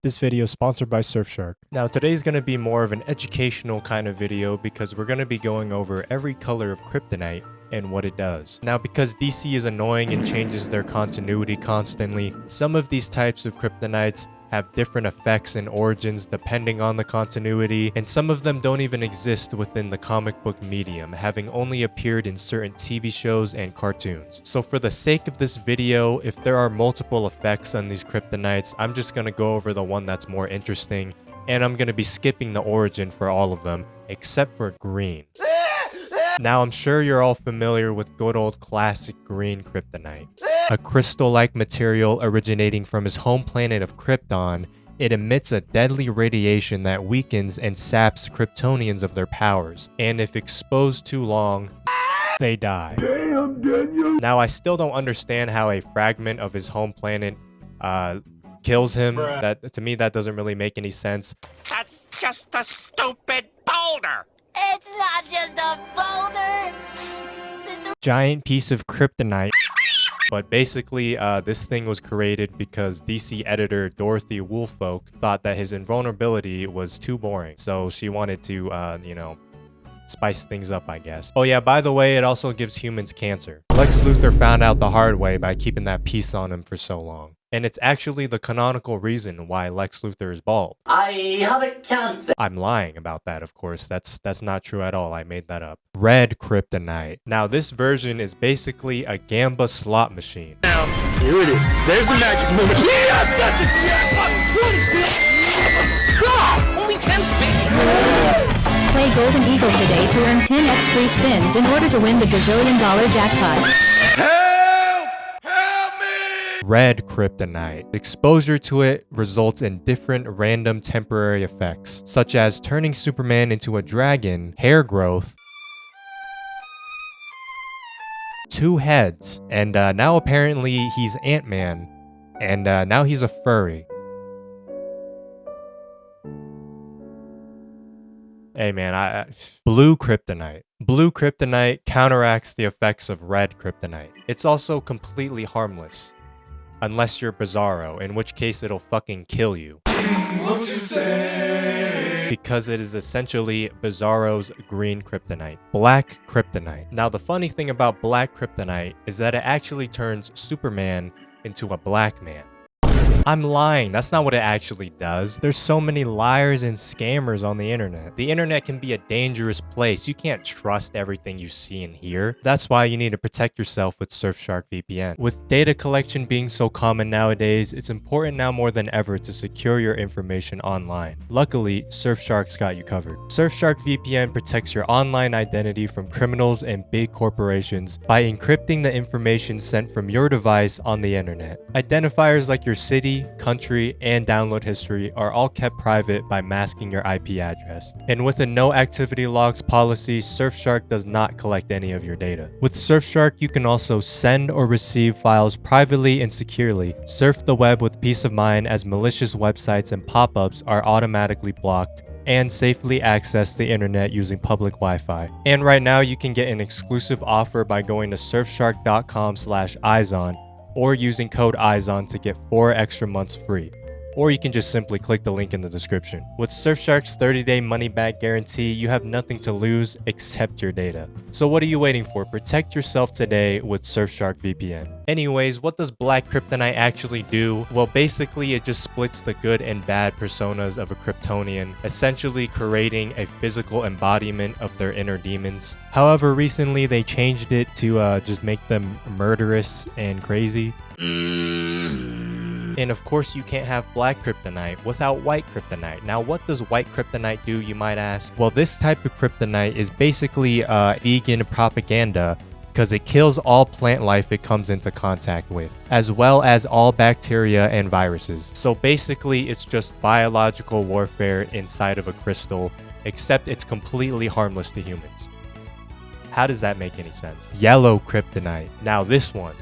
This video is sponsored by Surfshark. Now today's going to be more of an educational kind of video because we're going to be going over every color of kryptonite and what it does. Now because DC is annoying and changes their continuity constantly, some of these types of kryptonites have different effects and origins depending on the continuity, and some of them don't even exist within the comic book medium, having only appeared in certain TV shows and cartoons. So for the sake of this video, if there are multiple effects on these kryptonites, I'm just gonna go over the one that's more interesting, and I'm gonna be skipping the origin for all of them, except for green. Now I'm sure you're all familiar with good old classic green kryptonite. A crystal-like material originating from his home planet of Krypton, it emits a deadly radiation that weakens and saps Kryptonians of their powers, and if exposed too long, they die. Damn, Daniel! Now I still don't understand how a fragment of his home planet kills him. That to me that doesn't really make any sense. That's just a stupid boulder! It's not just a boulder! Giant piece of kryptonite. But basically, this thing was created because DC editor Dorothy Woolfolk thought that his invulnerability was too boring. So she wanted to, spice things up, I guess. Oh yeah, by the way, it also gives humans cancer. Lex Luthor found out the hard way by keeping that piece on him for so long. And it's actually the canonical reason why Lex Luthor is bald. I have a cancer. I'm lying about that, of course. That's not true at all. I made that up. Red kryptonite. Now, this version is basically a Gamba slot machine. Now, here it is. There's the magic moment. Yeah, that's a jackpot! What is this? God! Only 10 spins! Play Golden Eagle today to earn 10x free spins in order to win the gazillion-dollar jackpot. Red kryptonite. Exposure to it results in different random temporary effects, such as turning Superman into a dragon, hair growth, 2 heads, and now apparently he's Ant-Man, and now he's a furry. Hey man, blue kryptonite. Blue kryptonite counteracts the effects of red kryptonite. It's also completely harmless. Unless you're Bizarro, in which case it'll fucking kill you. What you say? Because it is essentially Bizarro's green kryptonite. Black kryptonite. Now the funny thing about black kryptonite is that it actually turns Superman into a black man. I'm lying, that's not what it actually does. There's so many liars and scammers on the internet. The internet can be a dangerous place. You can't trust everything you see and hear. That's why you need to protect yourself with Surfshark VPN. With data collection being so common nowadays, it's important now more than ever to secure your information online. Luckily, Surfshark's got you covered. Surfshark VPN protects your online identity from criminals and big corporations by encrypting the information sent from your device on the internet. Identifiers like your city, country, and download history are all kept private by masking your IP address. And with a no activity logs policy, Surfshark does not collect any of your data. With Surfshark, you can also send or receive files privately and securely, surf the web with peace of mind as malicious websites and pop-ups are automatically blocked, and safely access the internet using public Wi-Fi. And right now you can get an exclusive offer by going to surfshark.com/aizon or using code aizon to get 4 extra months free. Or you can just simply click the link in the description. With Surfshark's 30-day money-back guarantee, you have nothing to lose except your data. So what are you waiting for? Protect yourself today with Surfshark VPN. Anyways, what does black kryptonite actually do? Well, basically it just splits the good and bad personas of a Kryptonian, essentially creating a physical embodiment of their inner demons. However, recently they changed it to just make them murderous and crazy. And of course you can't have black kryptonite without white kryptonite. Now what does white kryptonite do, you might ask? Well, this type of kryptonite is basically vegan propaganda because it kills all plant life it comes into contact with, as well as all bacteria and viruses. So basically it's just biological warfare inside of a crystal, except it's completely harmless to humans. How does that make any sense? Yellow kryptonite. Now this one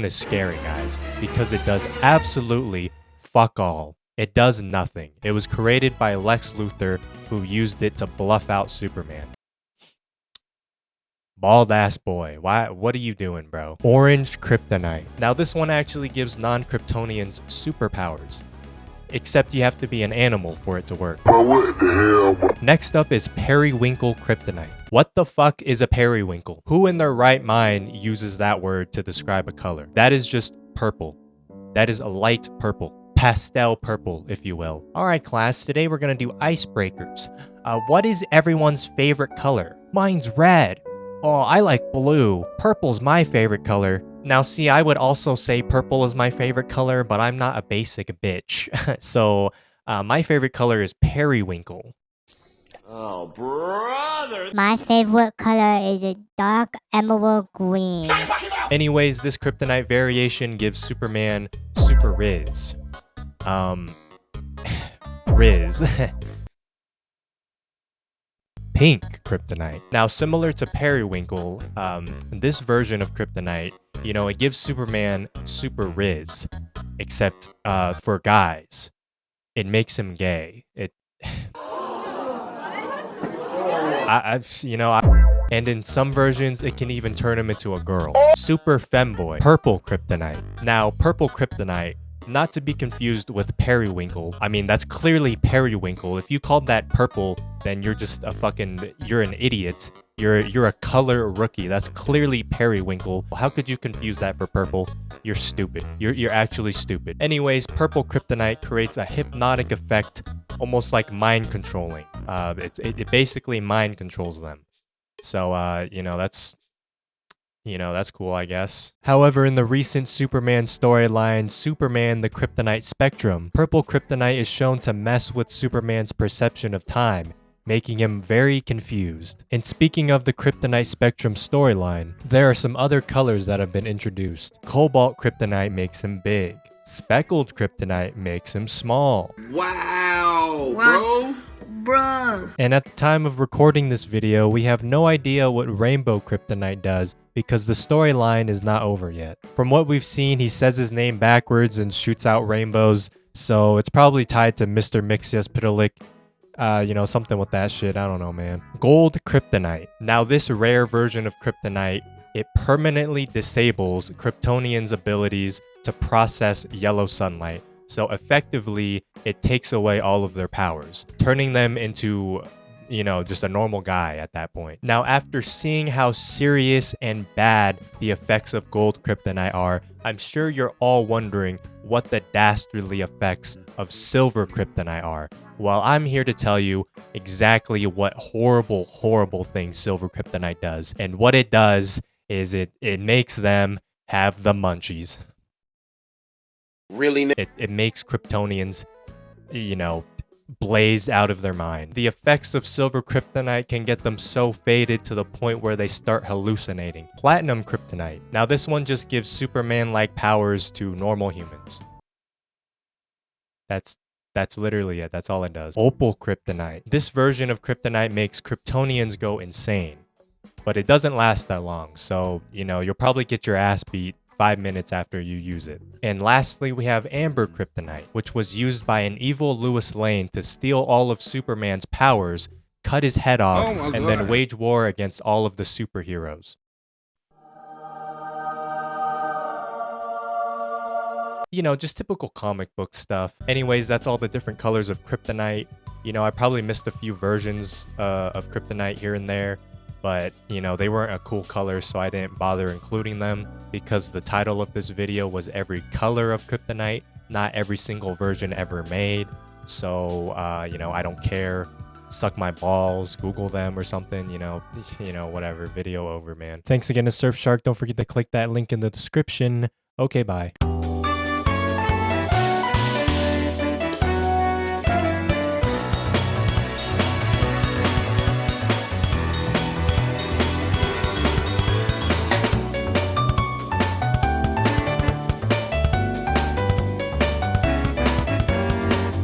is scary, guys, because it does absolutely fuck all. It does nothing. It was created by Lex Luthor, who used it to bluff out Superman. Bald ass boy. What are you doing, bro? Orange kryptonite. Now this one actually gives non-Kryptonians superpowers. except you have to be an animal for it to work. Next up is periwinkle kryptonite. What the fuck is a periwinkle? Who in their right mind uses that word to describe a color? That is just purple. That is a light purple. Pastel purple, if you will. Alright class, today we're gonna do icebreakers. What is everyone's favorite color? Mine's red. Oh, I like blue. Purple's my favorite color. Now see, I would also say purple is my favorite color, but I'm not a basic bitch. So, my favorite color is periwinkle. Oh, brother! My favorite color is a dark emerald green. Anyways, this kryptonite variation gives Superman super Riz. Riz. Pink kryptonite. Now, similar to periwinkle, this version of kryptonite, you know, it gives Superman super Riz, except for guys. It makes him gay. And in some versions, it can even turn him into a girl. Super femboy. Purple kryptonite. Now, purple kryptonite, not to be confused with periwinkle. I mean, that's clearly periwinkle. If you called that purple, then you're just you're an idiot. You're a color rookie. That's clearly periwinkle. How could you confuse that for purple? You're stupid. You're actually stupid. Anyways, purple kryptonite creates a hypnotic effect, almost like mind controlling. It basically mind controls them. So, that's cool, I guess. However, in the recent Superman storyline, Superman the Kryptonite Spectrum, purple kryptonite is shown to mess with Superman's perception of time, making him very confused. And speaking of the Kryptonite Spectrum storyline, there are some other colors that have been introduced. Cobalt kryptonite makes him big. Speckled kryptonite makes him small. Wow, bro! Bro. And at the time of recording this video, we have no idea what rainbow kryptonite does because the storyline is not over yet. From what we've seen, he says his name backwards and shoots out rainbows, so it's probably tied to Mr. Mixyas something with that shit. I don't know, man. Gold kryptonite. Now, this rare version of kryptonite, it permanently disables Kryptonians' abilities to process yellow sunlight. So effectively, it takes away all of their powers, turning them into, just a normal guy at that point. Now, after seeing how serious and bad the effects of gold kryptonite are, I'm sure you're all wondering what the dastardly effects of silver kryptonite are. Well, I'm here to tell you exactly what horrible, horrible thing silver kryptonite does. And what it does is it makes them have the munchies. Really? It makes Kryptonians, blazed out of their mind. The effects of silver kryptonite can get them so faded to the point where they start hallucinating. Platinum kryptonite. Now this one just gives Superman-like powers to normal humans. That's literally it. That's all it does. Opal kryptonite. This version of kryptonite makes Kryptonians go insane. But it doesn't last that long, so, you'll probably get your ass beat 5 minutes after you use it. And lastly, we have amber kryptonite, which was used by an evil Lois Lane to steal all of Superman's powers, cut his head off, and then wage war against all of the superheroes. Just typical comic book stuff. Anyways, that's all the different colors of kryptonite. I probably missed a few versions of kryptonite here and there. But, they weren't a cool color, so I didn't bother including them because the title of this video was every color of kryptonite, not every single version ever made. So, I don't care. Suck my balls, Google them or something, whatever. Video over, man. Thanks again to Surfshark. Don't forget to click that link in the description. Okay, bye.